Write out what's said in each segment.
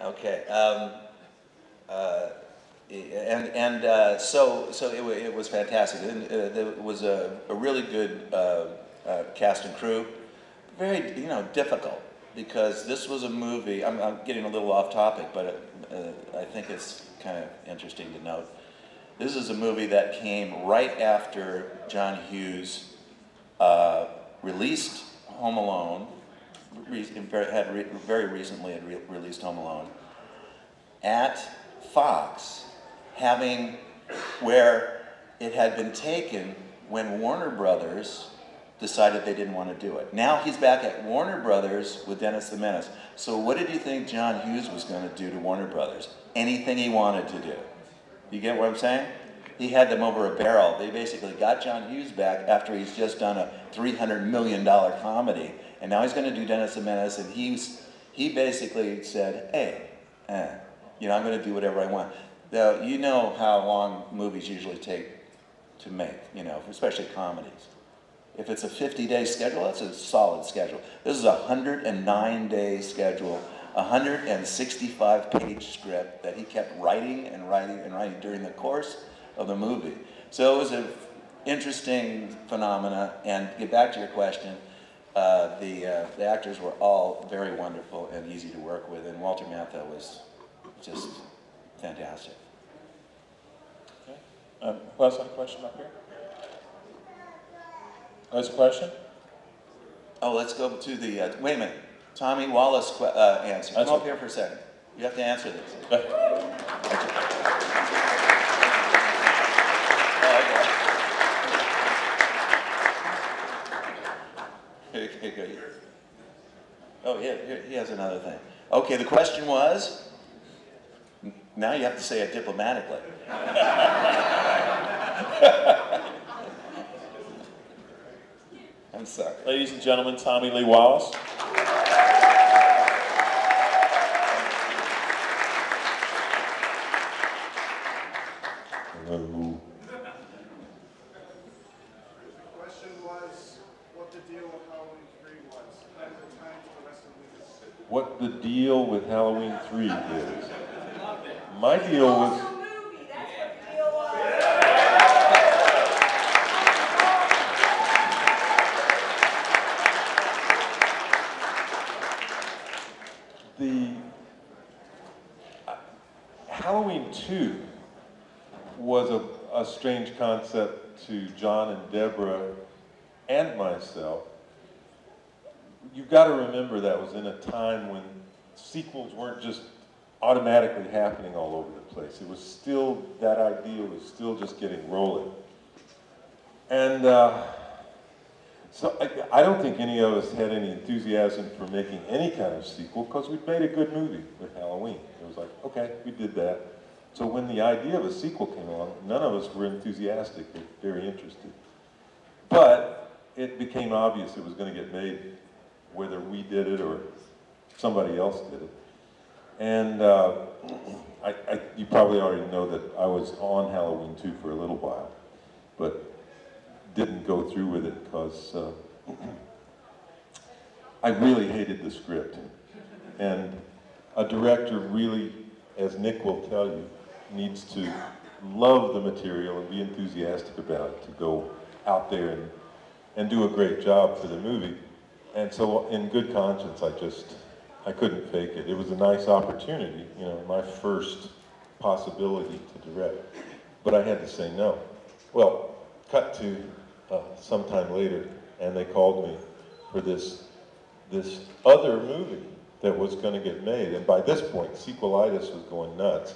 Okay. So it was fantastic. It was a really good cast and crew. Very difficult because this was a movie. I'm getting a little off topic, but I think it's kind of interesting to note. This is a movie that came right after John Hughes released Home Alone. Very recently had released Home Alone at Fox, having where it had been taken when Warner Brothers decided they didn't want to do it. Now he's back at Warner Brothers with Dennis the Menace. So what did you think John Hughes was going to do to Warner Brothers? Anything he wanted to do. You get what I'm saying? He had them over a barrel. They basically got John Hughes back after he's just done a $300 million comedy, and now he's going to do Dennis the Menace, and he basically said, hey, I'm going to do whatever I want. Now, you know how long movies usually take to make, especially comedies. If it's a 50-day schedule, that's a solid schedule. This is a 109-day schedule, a 165-page script that he kept writing and writing and writing during the course of the movie. So it was an interesting phenomena. And to get back to your question, the actors were all very wonderful and easy to work with, and Walter Matthau was just fantastic. Okay. Who else has a question up here? There's a question? Oh, let's go to the, wait a minute. Tommy Wallace answer. Come up here for a second. You have to answer this. Okay, good. Oh, yeah, he has another thing. Okay, the question was, now you have to say it diplomatically. I'm sorry. Ladies and gentlemen, Tommy Lee Wallace. Hello. The question was what the deal with Halloween 3 was, and the time for the rest of the week. What the deal with Halloween 3 is. My deal was... Halloween 2 was a strange concept to John and Deborah and myself. You've got to remember that was in a time when sequels weren't just automatically happening all over the place. It was still, that idea was still just getting rolling. And so I don't think any of us had any enthusiasm for making any kind of sequel because we'd made a good movie with Halloween. It was like, okay, we did that. So when the idea of a sequel came along, none of us were enthusiastic or very interested. But it became obvious it was going to get made whether we did it or somebody else did it. And you probably already know that I was on Halloween 2 for a little while, but didn't go through with it because I really hated the script. And a director really, as Nick will tell you, needs to love the material and be enthusiastic about it to go out there and do a great job for the movie. And so in good conscience, I couldn't fake it. It was a nice opportunity, my first possibility to direct, but I had to say no. Well, cut to sometime later, and they called me for this other movie that was going to get made, and by this point, sequelitis was going nuts.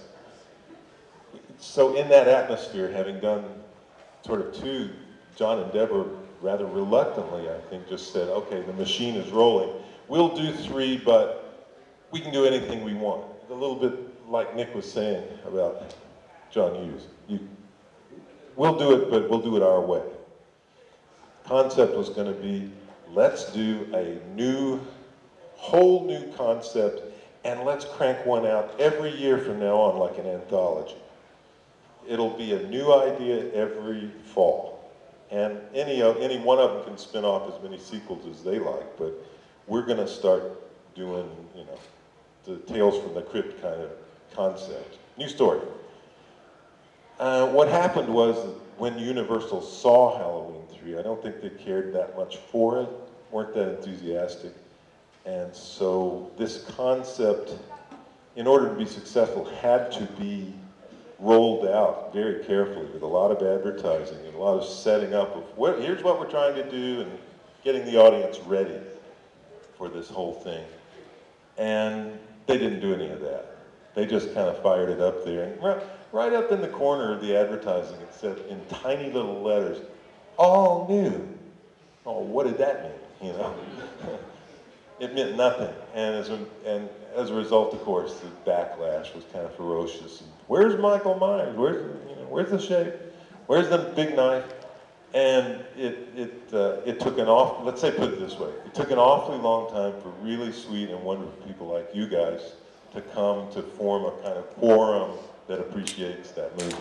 So in that atmosphere, having done sort of 2, John and Deborah rather reluctantly, I think, just said, okay, the machine is rolling. We'll do 3, but we can do anything we want. A little bit like Nick was saying about John Hughes. We'll do it, but we'll do it our way. Concept was going to be, let's do a whole new concept, and let's crank one out every year from now on like an anthology. It'll be a new idea every fall. And any one of them can spin off as many sequels as they like, but we're going to start doing, the Tales from the Crypt kind of concept. New story. What happened was when Universal saw Halloween 3, I don't think they cared that much for it, weren't that enthusiastic. And so this concept, in order to be successful, had to be rolled out very carefully with a lot of advertising and a lot of setting up of here's what we're trying to do and getting the audience ready for this whole thing. And they didn't do any of that. They just kind of fired it up there. And right up in the corner of the advertising, it said in tiny little letters, all new. Oh, what did that mean, you know? It meant nothing. And as a result, of course, the backlash was kind of ferocious. And where's Michael Myers? Where's the shape? Where's the big knife? And it took let's say put it this way, it took an awfully long time for really sweet and wonderful people like you guys to come to form a kind of quorum that appreciates that movie.